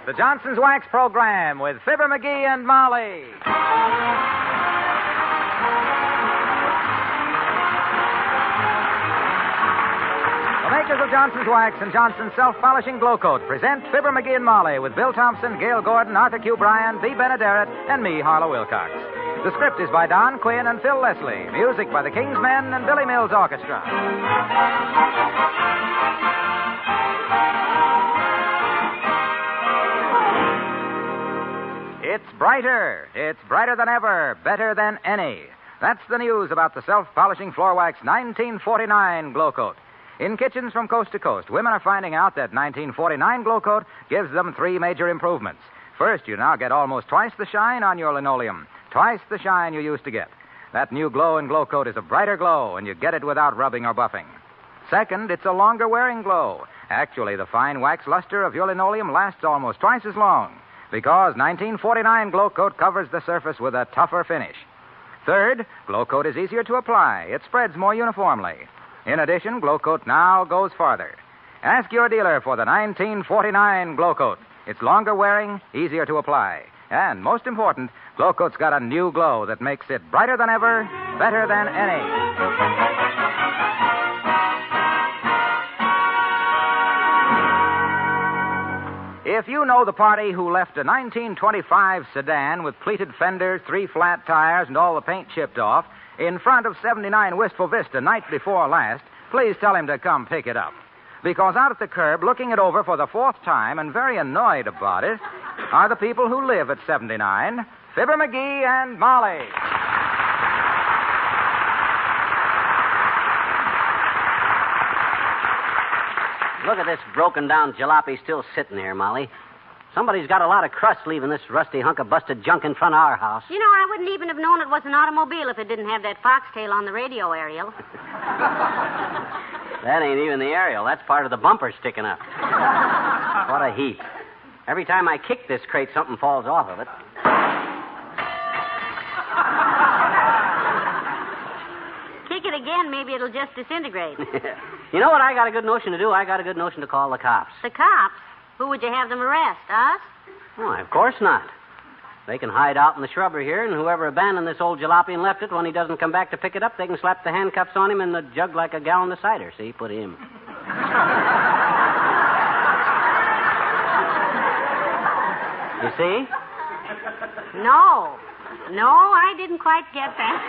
the Johnson's Wax program with Fibber, McGee, and Molly. The makers of Johnson's Wax and Johnson's Self-Polishing Glow Coat present Fibber, McGee, and Molly with Bill Thompson, Gail Gordon, Arthur Q. Bryan, B. Benaderet, and me, Harlow Wilcox. The script is by Don Quinn and Phil Leslie. Music by the King's Men and Billy Mills Orchestra. It's brighter. It's brighter than ever. Better than any. That's the news about the Self-Polishing Floor Wax 1949 Glow Coat. In kitchens from coast to coast, women are finding out that 1949 Glow Coat gives them three major improvements. First, you now get almost twice the shine on your linoleum. Twice the shine you used to get. That new Glow and Glow Coat is a brighter glow, and you get it without rubbing or buffing. Second, it's a longer-wearing glow. Actually, the fine wax luster of your linoleum lasts almost twice as long, because 1949 Glow Coat covers the surface with a tougher finish. Third, Glow Coat is easier to apply. It spreads more uniformly. In addition, Glow Coat now goes farther. Ask your dealer for the 1949 Glow Coat. It's longer-wearing, easier to apply. And, most important, Glow Coat's got a new glow that makes it brighter than ever, better than any. If you know the party who left a 1925 sedan with pleated fenders, 3 flat tires, and all the paint chipped off in front of 79 Wistful Vista night before last, please tell him to come pick it up. Because out at the curb, looking it over for the 4th time and very annoyed about it, are the people who live at 79, Fibber, McGee, and Molly. Look at this broken-down jalopy still sitting here, Molly. Somebody's got a lot of crust leaving this rusty hunk of busted junk in front of our house. You know, I wouldn't even have known it was an automobile if it didn't have that foxtail on the radio aerial. That ain't even the aerial. That's part of the bumper sticking up. What a heap. Every time I kick this crate, something falls off of it. Kick it again, maybe it'll just disintegrate. You know what I got a good notion to do? I got a good notion to call the cops. The cops? Who would you have them arrest, us? Why, of course not. They can hide out in the shrubbery here, and whoever abandoned this old jalopy and left it, when he doesn't come back to pick it up, they can slap the handcuffs on him and the jug like a gallon of cider. See, put him. You see? No, I didn't quite get that.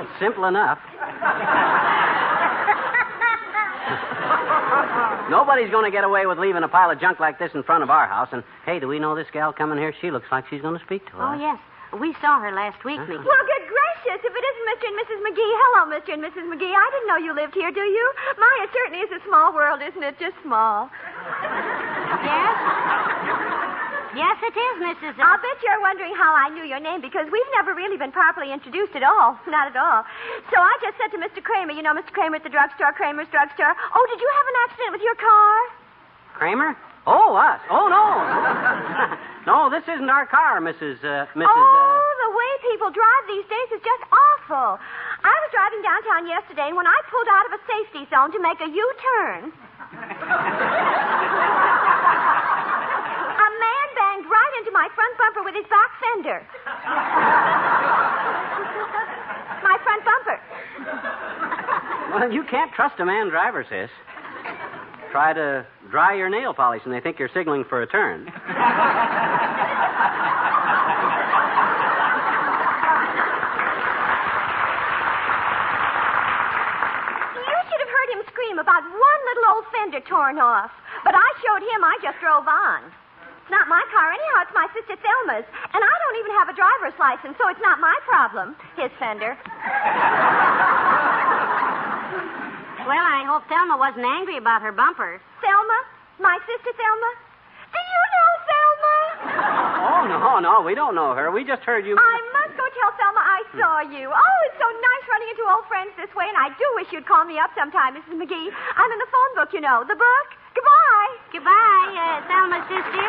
It's simple enough. Nobody's going to get away with leaving a pile of junk like this in front of our house. And, hey, do we know this gal coming here? She looks like she's going to speak to us. Oh, yes. We saw her last week, Mickey. Well, good gracious, if it isn't Mr. and Mrs. McGee. Hello, Mr. and Mrs. McGee. I didn't know you lived here, do you? My, it certainly is a small world, isn't it? Just small. Yes? Yes, it is, Mrs. I'll bet you're wondering how I knew your name, because we've never really been properly introduced at all. Not at all. So I just said to Mr. Kramer, you know Mr. Kramer at the drugstore, Kramer's drugstore, oh, did you have an accident with your car? Kramer? Oh, us. Oh, no. No, this isn't our car, Mrs. Oh, the way people drive these days is just awful. I was driving downtown yesterday, and when I pulled out of a safety zone to make a U-turn, a man banged right into my front bumper with his back fender. My front bumper. Well, you can't trust a man driver, sis. Try to dry your nail polish and they think you're signaling for a turn. You should have heard him scream about one little old fender torn off. But I showed him, I just drove on. It's not my car anyhow, it's my sister Thelma's. And I don't even have a driver's license, so it's not my problem, his fender. Well, I hope Thelma wasn't angry about her bumper. Thelma? My sister Thelma? Do you know Thelma? Oh, no, we don't know her. We just heard you... I must go tell Thelma I saw you. Oh, it's so nice running into old friends this way, and I do wish you'd call me up sometime, Mrs. McGee. I'm in the phone book, you know. The book. Goodbye. Goodbye, Thelma's sister.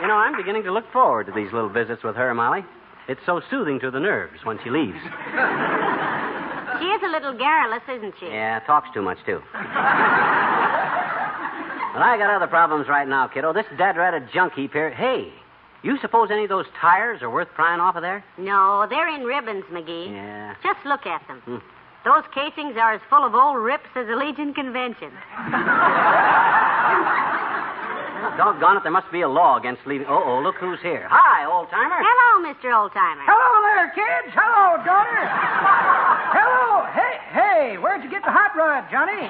You know, I'm beginning to look forward to these little visits with her, Molly. It's so soothing to the nerves when she leaves. She is a little garrulous, isn't she? Yeah, talks too much, too. But I got other problems right now, kiddo. This dad-ratted junk heap here. Hey, you suppose any of those tires are worth prying off of there? No, they're in ribbons, McGee. Yeah. Just look at them. Those casings are as full of old rips as a Legion convention. Doggone it, there must be a law against leaving. Oh, look who's here. Hi, old-timer. Hello, Mr. Oldtimer. Hello there, kids. Hello, daughter. Hello. Hey, where'd you get the hot rod, Johnny?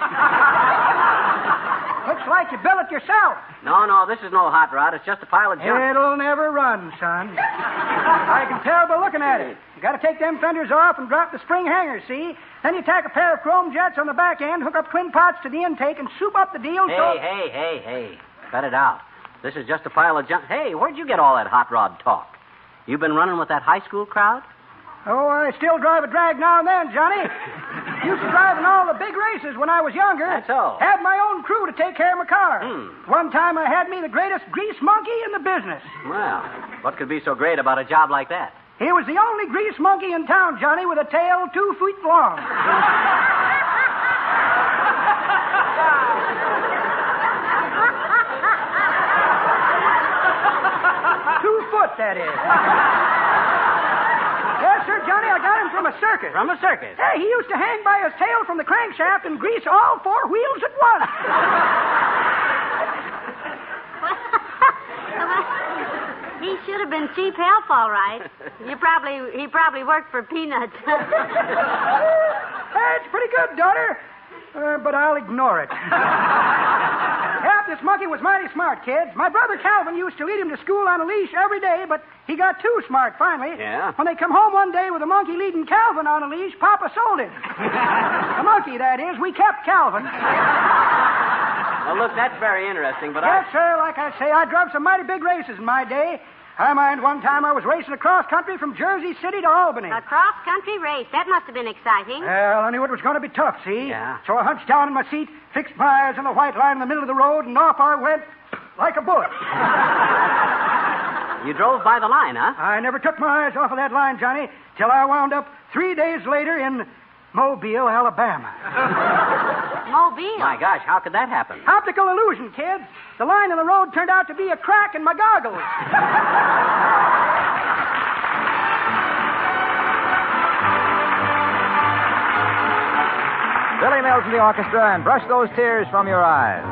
Looks like you built it yourself. No, this is no hot rod. It's just a pile of junk. It'll never run, son. I can tell by looking at it. You got to take them fenders off and drop the spring hangers, see? Then you tack a pair of chrome jets on the back end, hook up twin pots to the intake, and soup up the deal. Hey. Cut it out. This is just a pile of junk. Hey, where'd you get all that hot rod talk? You been running with that high school crowd? Oh, I still drive a drag now and then, Johnny. Used to drive in all the big races when I was younger. That's all. Had my own crew to take care of my car. One time I had me the greatest grease monkey in the business. Well, what could be so great about a job like that? He was the only grease monkey in town, Johnny, with a tail 2 feet long. 2 foot, that is. Yes, sir, Johnny, I got him from a circus. From a circus? Hey, he used to hang by his tail from the crankshaft and grease all 4 wheels at once. He should have been cheap help, all right. He probably worked for peanuts. That's pretty good, daughter. But I'll ignore it. Yeah, this monkey was mighty smart, kids. My brother Calvin used to lead him to school on a leash every day, but he got too smart finally. Yeah? When they come home one day with a monkey leading Calvin on a leash, Papa sold it. The monkey, that is. We kept Calvin. Well, look, that's very interesting, but Yes, sir, like I say, I drove some mighty big races in my day. I mind one time I was racing across country from Jersey City to Albany. A cross-country race. That must have been exciting. Well, I knew it was going to be tough, see? Yeah. So I hunched down in my seat, fixed my eyes on the white line in the middle of the road, and off I went like a bullet. You drove by the line, huh? I never took my eyes off of that line, Johnny, till I wound up 3 days later in Mobile, Alabama. Mobile? My gosh, how could that happen? Optical illusion, kids. The line in the road turned out to be a crack in my goggles. Billy Mills and the orchestra, and brush those tears from your eyes.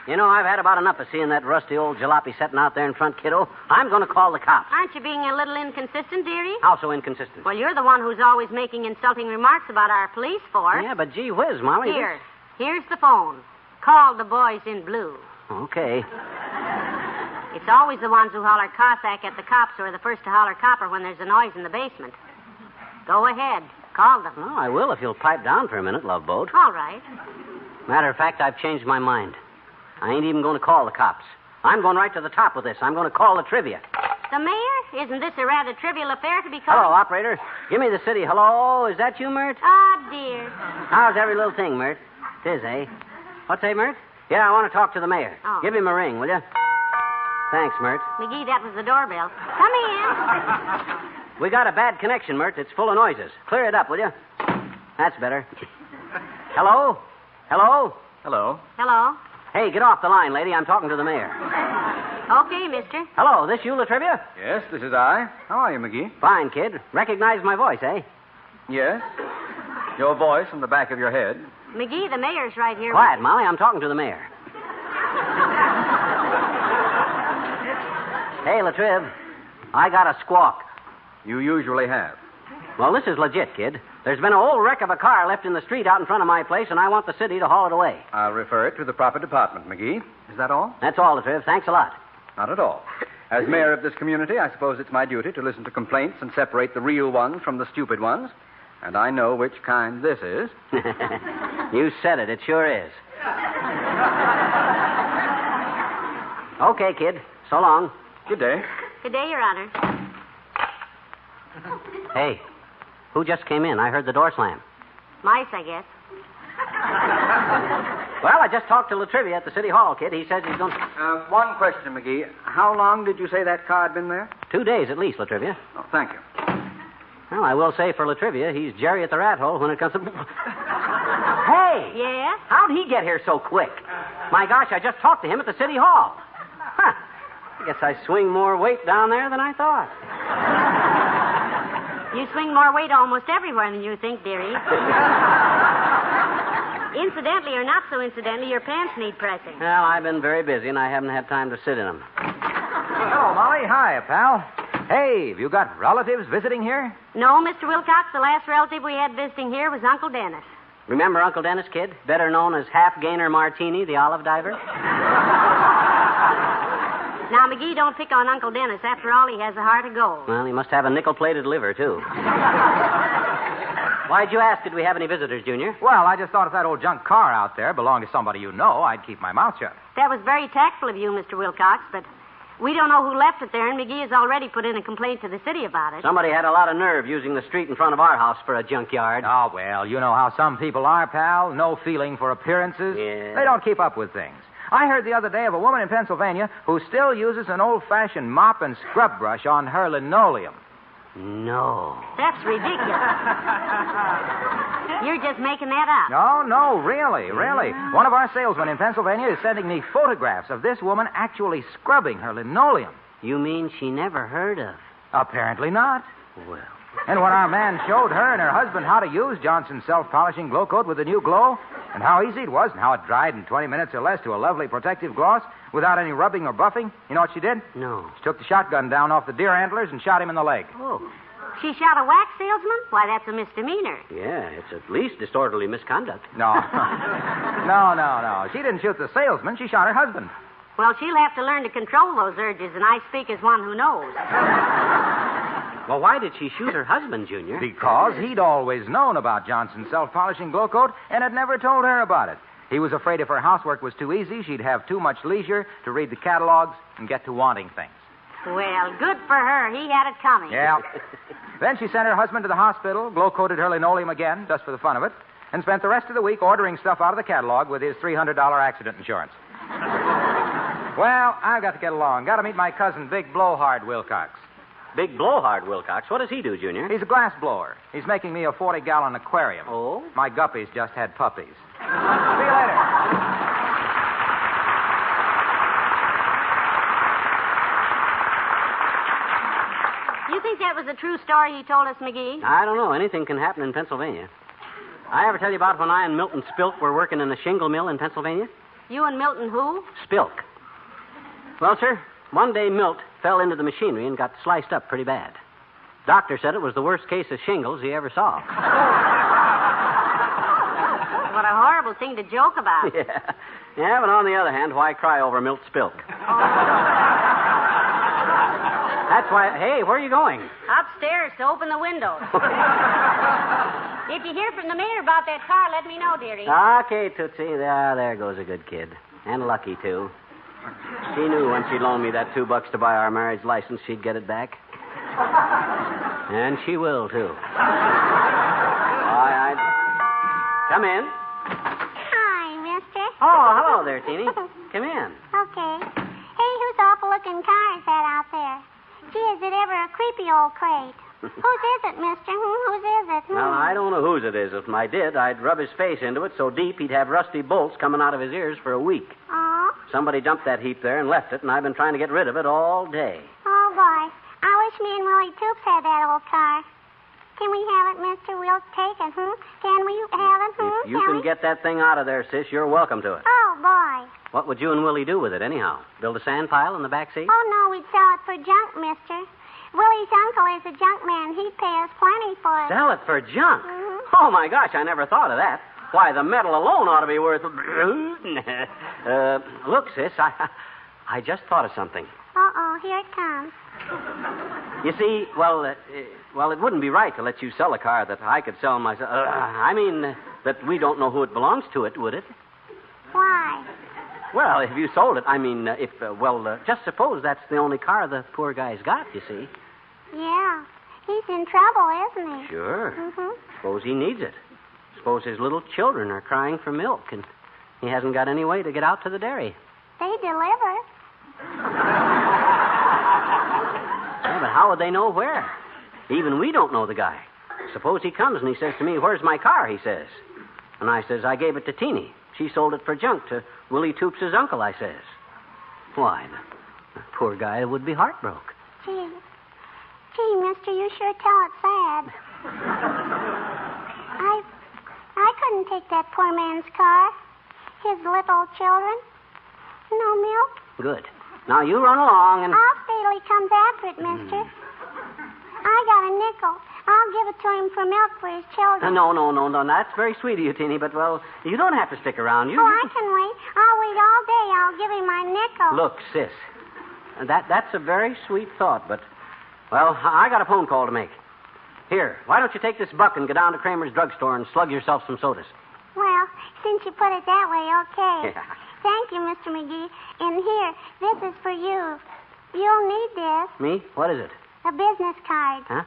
You know, I've had about enough of seeing that rusty old jalopy sitting out there in front, kiddo. I'm going to call the cops. Aren't you being a little inconsistent, dearie? How so inconsistent? Well, you're the one who's always making insulting remarks about our police force. Yeah, but gee whiz, Molly. Here's the phone. Call the boys in blue. Okay. It's always the ones who holler Cossack at the cops who are the first to holler copper when there's a noise in the basement. Go ahead. Call them. Oh, I will if you'll pipe down for a minute, Love Boat. All right. Matter of fact, I've changed my mind. I ain't even going to call the cops. I'm going right to the top with this. I'm going to call the trivia. The mayor? Isn't this a rather trivial affair to be called? Hello, operator. Give me the city. Hello, is that you, Mert? Oh, dear. How's every little thing, Mert? Tis, eh? What's that, Mert? Yeah, I want to talk to the mayor. Oh. Give him a ring, will you? Thanks, Mert. McGee, that was the doorbell. Come in. We got a bad connection, Mert. It's full of noises. Clear it up, will you? That's better. Hello? Hello? Hello. Hello. Hey, get off the line, lady. I'm talking to the mayor. Okay, mister. Hello, this you, La Trivia? Yes, this is I. How are you, McGee? Fine, kid. Recognize my voice, eh? Yes. Your voice on the back of your head. McGee, the mayor's right here. Quiet, Molly. I'm talking to the mayor. Hey, La Triv. I got a squawk. You usually have. Well, this is legit, kid. There's been an old wreck of a car left in the street out in front of my place, and I want the city to haul it away. I'll refer it to the proper department, McGee. Is that all? That's all, La Triv. Thanks a lot. Not at all. As mayor of this community, I suppose it's my duty to listen to complaints and separate the real ones from the stupid ones. And I know which kind this is. You said it. It sure is. Okay, kid. So long. Good day. Good day, Your Honor. Hey, who just came in? I heard the door slam. Mice, I guess. Well, I just talked to La Trivia at the city hall, kid. He says he's going to... One question, McGee. How long did you say that car had been there? 2 days at least, La Trivia. Oh, thank you. Well, I will say for La Trivia, he's Jerry at the rat hole when it comes to... Hey! Yeah? How'd he get here so quick? My gosh, I just talked to him at the city hall. Huh. I guess I swing more weight down there than I thought. You swing more weight almost everywhere than you think, dearie. Incidentally or not so incidentally, your pants need pressing. Well, I've been very busy, and I haven't had time to sit in them. Hello, Molly. Hi, pal. Hey, have you got relatives visiting here? No, Mr. Wilcox, the last relative we had visiting here was Uncle Dennis. Remember Uncle Dennis, kid? Better known as Half Gainer Martini, the olive diver? Now, McGee, don't pick on Uncle Dennis. After all, he has a heart of gold. Well, he must have a nickel-plated liver, too. Why'd you ask, did we have any visitors, Junior? Well, I just thought if that old junk car out there belonged to somebody you know, I'd keep my mouth shut. That was very tactful of you, Mr. Wilcox, but we don't know who left it there, and McGee has already put in a complaint to the city about it. Somebody had a lot of nerve using the street in front of our house for a junkyard. Oh, well, you know how some people are, pal. No feeling for appearances. Yeah. They don't keep up with things. I heard the other day of a woman in Pennsylvania who still uses an old-fashioned mop and scrub brush on her linoleum. No. That's ridiculous. You're just making that up. No, really. One of our salesmen in Pennsylvania is sending me photographs of this woman actually scrubbing her linoleum. You mean she never heard of? Apparently not. Well. And when our man showed her and her husband how to use Johnson's self-polishing glow coat with the new glow, and how easy it was, and how it dried in 20 minutes or less to a lovely protective gloss without any rubbing or buffing, you know what she did? No. She took the shotgun down off the deer antlers and shot him in the leg. Oh. She shot a wax salesman? Why, that's a misdemeanor. Yeah, it's at least disorderly misconduct. No. No. She didn't shoot the salesman. She shot her husband. Well, she'll have to learn to control those urges, and I speak as one who knows. Well, why did she shoot her husband, Junior? Because he'd always known about Johnson's self-polishing glow coat and had never told her about it. He was afraid if her housework was too easy, she'd have too much leisure to read the catalogs and get to wanting things. Well, good for her. He had it coming. Yeah. Then she sent her husband to the hospital, glow-coated her linoleum again, just for the fun of it, and spent the rest of the week ordering stuff out of the catalog with his $300 accident insurance. Well, I've got to get along. Got to meet my cousin, Big Blowhard Wilcox. Big Blowhard Wilcox. What does he do, Junior? He's a glass blower. He's making me a 40-gallon aquarium. Oh? My guppies just had puppies. See you later. You think that was a true story he told us, McGee? I don't know. Anything can happen in Pennsylvania. I ever tell you about when I and Milton Spilk were working in a shingle mill in Pennsylvania? You and Milton who? Spilk. Well, sir, one day Milt fell into the machinery and got sliced up pretty bad. Doctor said it was the worst case of shingles he ever saw. What a horrible thing to joke about. Yeah, but on the other hand, why cry over Milt Spilk? Oh. That's why... Hey, where are you going? Upstairs to open the window. If you hear from the mayor about that car, let me know, dearie. Okay, Tootsie. There goes a good kid. And lucky, too. She knew when she loaned me that $2 to buy our marriage license, she'd get it back. And she will, too. Come in. Hi, mister. Oh, hello there, Teeny. Come in. Okay. Hey, whose awful-looking car is that out there? Gee, is it ever a creepy old crate? Whose is it, mister? Whose is it? Well, I don't know whose it is. If I did, I'd rub his face into it so deep he'd have rusty bolts coming out of his ears for a week. Oh? Somebody dumped that heap there and left it, and I've been trying to get rid of it all day. Oh, boy. I wish me and Willie Toops had that old car. Can we have it, mister? We'll take it, Can we have it, If you can get that thing out of there, sis, you're welcome to it. Oh, boy. What would you and Willie do with it, anyhow? Build a sand pile in the back seat? Oh, no, we'd sell it for junk, mister. Willie's uncle is a junk man. He'd pay us plenty for it. Sell it for junk? Mm-hmm. Oh, my gosh, I never thought of that. Why, the metal alone ought to be worth... Look, sis, I just thought of something. Uh-oh, here it comes. You see, well, it wouldn't be right to let you sell a car that I could sell myself. That we don't know who it belongs to, would it? Why? Well, if you sold it, just suppose that's the only car the poor guy's got, you see. Yeah. He's in trouble, isn't he? Sure. Mm-hmm. Suppose he needs it. Suppose his little children are crying for milk, and he hasn't got any way to get out to the dairy. They deliver. Yeah, but how would they know where? Even we don't know the guy. Suppose he comes and he says to me, "Where's my car?" he says. And I says, "I gave it to Teeny. She sold it for junk to Willie Toops' uncle," I says. Why, the poor guy would be heartbroken. Gee, mister, you sure tell it sad. I couldn't take that poor man's car. His little children. No milk. Good. Now you run along and... I'll stay till he comes after it, mister. I got a nickel. I'll give it to him for milk for his children. No. That's very sweet of you, Teeny, but, well, you don't have to stick around. I can wait. I'll wait all day. I'll give him my nickel. Look, sis, that's a very sweet thought, but, well, I got a phone call to make. Here, why don't you take this buck and go down to Kramer's drugstore and slug yourself some sodas? Well, since you put it that way, okay. Yeah. Thank you, Mr. McGee. And here, this is for you. You'll need this. Me? What is it? A business card. Huh?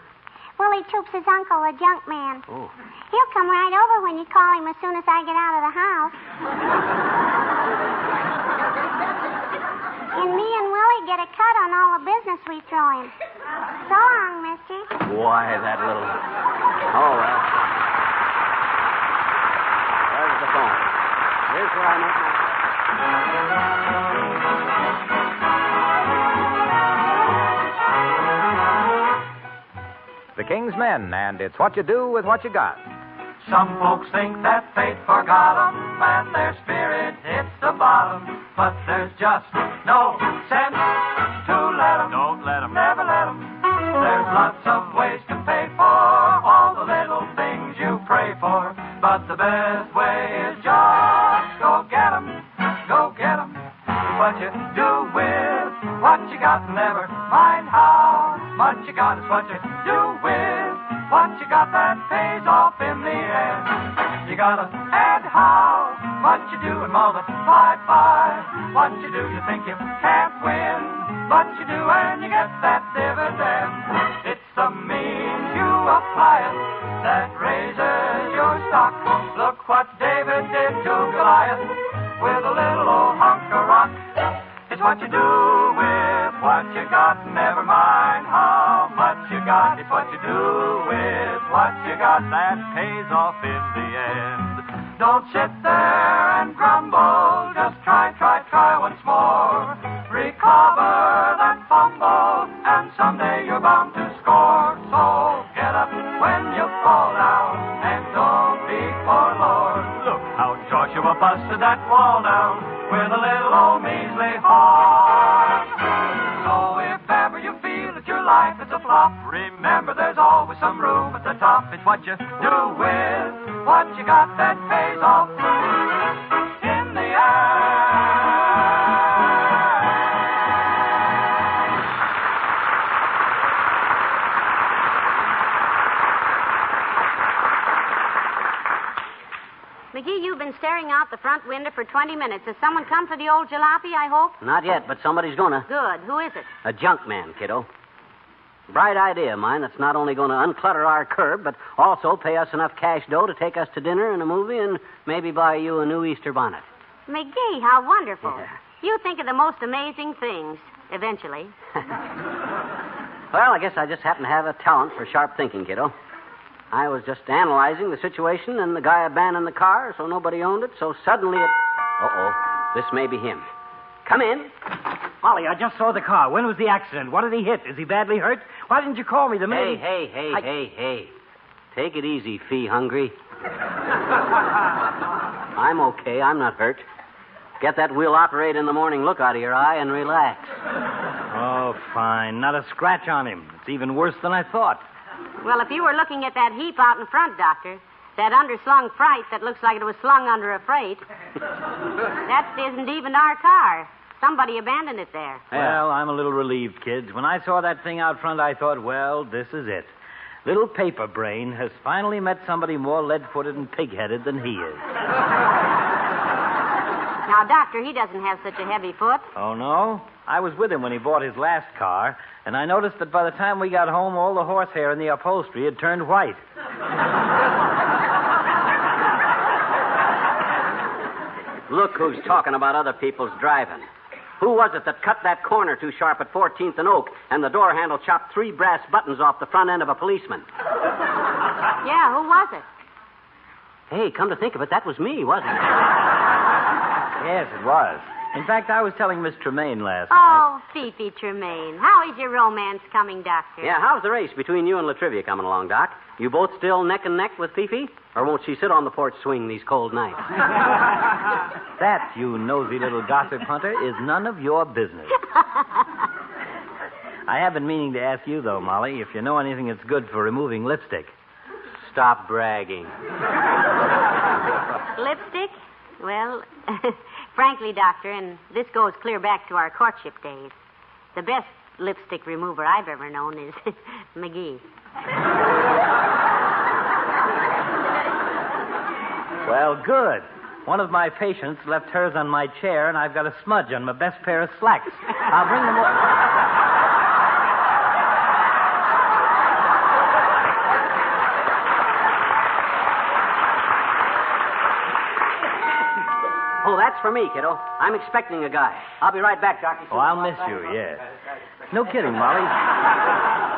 Willie Toops' uncle, a junk man. Oh. He'll come right over when you call him as soon as I get out of the house. And me and Willie get a cut on all the business we throw him. So long, mister. Why, that little... Oh, well. There's the phone. Here's where I make my... The King's Men, and it's what you do with what you got. Some folks think that fate forgot 'em and their spirit hits the bottom, but there's just no sense to let 'em. Don't let 'em. Never let 'em. There's lots of ways to pay for all the little things you pray for, but the best way is just go get 'em. Go get 'em. What you do with what you got, never mind how much you got, is what you do with what you got that pays off in the end. You gotta add how much you do and multiply by what you do. You think you can't win, but you do, and you get that dividend. It's the means you apply it that raises your stock. Look what David did to Goliath with a little old hunk of rock. It's what you do with what you got, never mind how much you got. It's what you do with what you got that pays off in the end. Don't sit there and grumble, just try once more. Recover that fumble, and someday you're bound to score. So get up when you fall down, and don't be forlorn. Look how Joshua busted that wall down with a little old measly horn. So if ever you feel that your life is a flop, remember there's always some room at the top. It's what you do with what you got that pays off in the end. staring out the front window for 20 minutes. Has someone come for the old jalopy, I hope? Not yet, but somebody's gonna. Good. Who is it? A junk man, kiddo. Bright idea of mine that's not only going to unclutter our curb, but also pay us enough cash dough to take us to dinner and a movie and maybe buy you a new Easter bonnet. McGee, how wonderful. Yeah. You think of the most amazing things, eventually. Well, I guess I just happen to have a talent for sharp thinking, kiddo. I was just analyzing the situation, and the guy abandoned the car, so nobody owned it, so suddenly it... Uh-oh, this may be him. Come in. Molly, I just saw the car. When was the accident? What did he hit? Is he badly hurt? Why didn't you call me the minute... Hey. Take it easy, fee-hungry. I'm okay. I'm not hurt. Get that we'll operate in the morning look out of your eye and relax. Oh, fine. Not a scratch on him. It's even worse than I thought. Well, if you were looking at that heap out in front, Doctor, that underslung fright that looks like it was slung under a freight, that isn't even our car. Somebody abandoned it there. Well, I'm a little relieved, kids. When I saw that thing out front, I thought, well, this is it. Little Paper Brain has finally met somebody more lead-footed and pig-headed than he is. Now, Doctor, he doesn't have such a heavy foot. Oh, no? I was with him when he bought his last car, and I noticed that by the time we got home, all the horsehair in the upholstery had turned white. Look who's talking about other people's driving. Who was it that cut that corner too sharp at 14th and Oak, and the door handle chopped 3 brass buttons off the front end of a policeman? Yeah, who was it? Hey, come to think of it, that was me, wasn't it? Yes, it was. In fact, I was telling Miss Tremaine last night. Oh, Fifi Tremaine. How is your romance coming, Doctor? Yeah, how's the race between you and Latrivia coming along, Doc? You both still neck and neck with Fifi? Or won't she sit on the porch swing these cold nights? That, you nosy little gossip hunter, is none of your business. I have been meaning to ask you, though, Molly, if you know anything that's good for removing lipstick. Stop bragging. Lipstick? Well, frankly, Doctor, and this goes clear back to our courtship days, the best lipstick remover I've ever known is McGee. Well, good. One of my patients left hers on my chair, and I've got a smudge on my best pair of slacks. I'll bring them over. Oh, that's for me, kiddo. I'm expecting a guy. I'll be right back, Doctor. Oh, I'll miss you, yes. No kidding, Molly.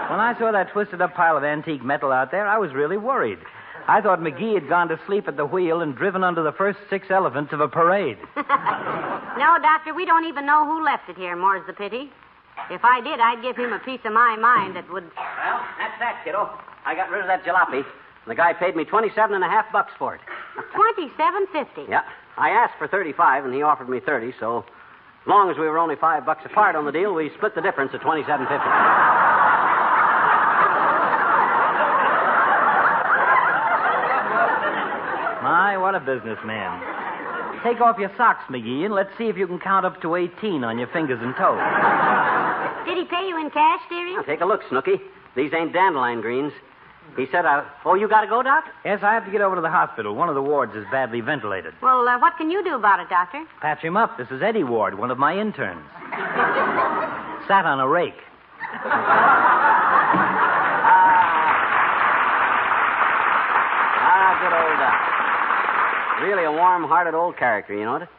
When I saw that twisted-up pile of antique metal out there, I was really worried. I thought McGee had gone to sleep at the wheel and driven under the first 6 elephants of a parade. No, Doctor, we don't even know who left it here, more's the pity. If I did, I'd give him a piece of my mind that would... Well, that's that, kiddo. I got rid of that jalopy, and the guy paid me $27.50 for it. $27.50. Yeah. I asked for $35, and he offered me $30, so as long as we were only $5 apart on the deal, we split the difference at $27.50. My, what a businessman. Take off your socks, McGee, and let's see if you can count up to 18 on your fingers and toes. Did he pay you in cash, dearie? Now, take a look, Snooky. These ain't dandelion greens. He said, oh, you got to go, Doc? Yes, I have to get over to the hospital. One of the wards is badly ventilated. Well, what can you do about it, Doctor? Patch him up. This is Eddie Ward, one of my interns. Sat on a rake. Good old Doc. Really a warm-hearted old character, you know it?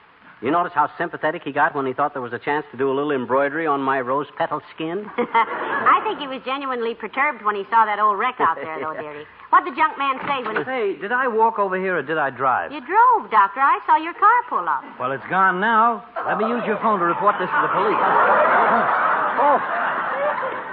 You notice how sympathetic he got when he thought there was a chance to do a little embroidery on my rose petal skin? I think he was genuinely perturbed when he saw that old wreck out there, though, dearie. What did the junk man say when he... Hey, did I walk over here or did I drive? You drove, Doctor. I saw your car pull up. Well, it's gone now. Let me use your phone to report this to the police.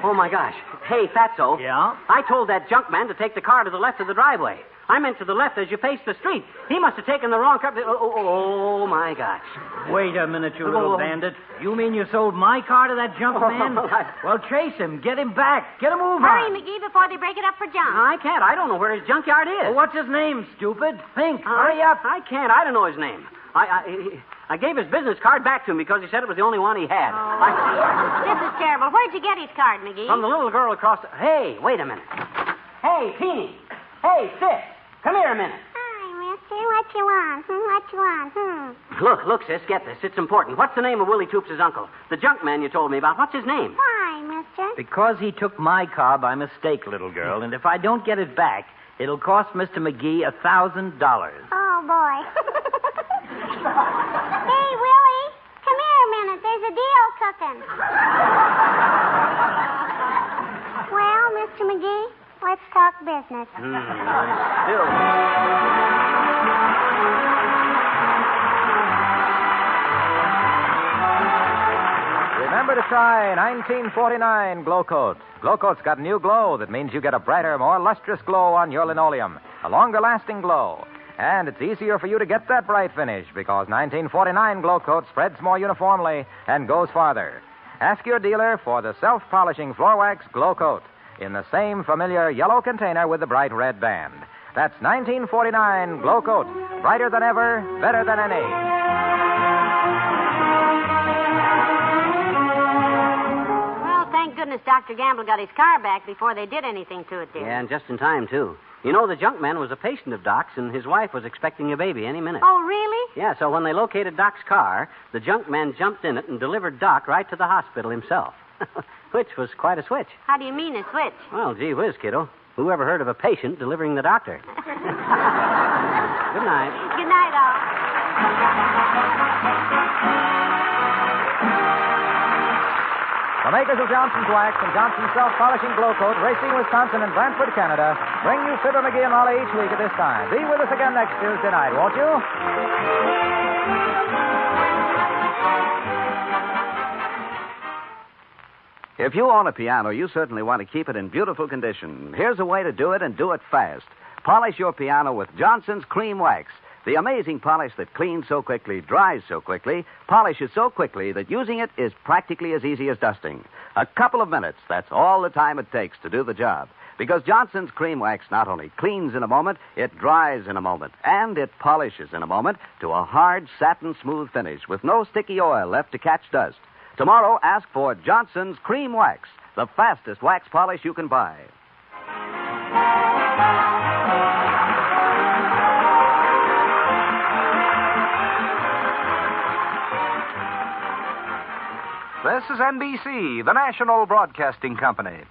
Oh, my gosh. Hey, Fatso. Yeah? I told that junk man to take the car to the left of the driveway. I meant to the left as you face the street. He must have taken the wrong car. Oh, my gosh. Wait a minute, you little bandit. You mean you sold my car to that junk man? Well, chase him. Get him back. Get him over. Hurry, McGee, before they break it up for junk. I can't. I don't know where his junkyard is. Well, what's his name, stupid? Think. Hurry up. I can't. I don't know his name. I gave his business card back to him because he said it was the only one he had. This is terrible. Where'd you get his card, McGee? From the little girl across the... Hey, wait a minute. Hey, Teeny. Hey, sis. Come here a minute. Hi, mister. What What you want? What you want? Look, sis, get this. It's important. What's the name of Willie Toops' uncle? The junk man you told me about. What's his name? Why, mister? Because he took my car by mistake, little girl, and if I don't get it back, it'll cost Mr. McGee $1,000. Oh, boy. Hey, Willie, come here a minute. There's a deal cooking. Well, Mr. McGee, let's talk business. Remember to try 1949 Glow Coat. Glow Coat's got a new glow that means you get a brighter, more lustrous glow on your linoleum, a longer-lasting glow. And it's easier for you to get that bright finish because 1949 Glow Coat spreads more uniformly and goes farther. Ask your dealer for the self-polishing floor wax Glow Coat in the same familiar yellow container with the bright red band. That's 1949 Glow Coat. Brighter than ever, better than any. Well, thank goodness Dr. Gamble got his car back before they did anything to it, dear. Yeah, and just in time, too. You know, the junk man was a patient of Doc's, and his wife was expecting a baby any minute. Oh, really? Yeah, so when they located Doc's car, the junk man jumped in it and delivered Doc right to the hospital himself. Which was quite a switch. How do you mean a switch? Well, gee whiz, kiddo. Who ever heard of a patient delivering the doctor? Good night. Good night, all. The makers of Johnson's Wax and Johnson's Self-Polishing Glow Coat, Racine, Wisconsin, and Brantford, Canada, bring you Fibber, McGee, and Molly each week at this time. Be with us again next Tuesday night, won't you? If you own a piano, you certainly want to keep it in beautiful condition. Here's a way to do it and do it fast. Polish your piano with Johnson's Cream Wax. The amazing polish that cleans so quickly, dries so quickly, polishes so quickly that using it is practically as easy as dusting. A couple of minutes, that's all the time it takes to do the job. Because Johnson's Cream Wax not only cleans in a moment, it dries in a moment, and it polishes in a moment to a hard, satin-smooth finish with no sticky oil left to catch dust. Tomorrow, ask for Johnson's Cream Wax, the fastest wax polish you can buy. This is NBC, the national broadcasting company.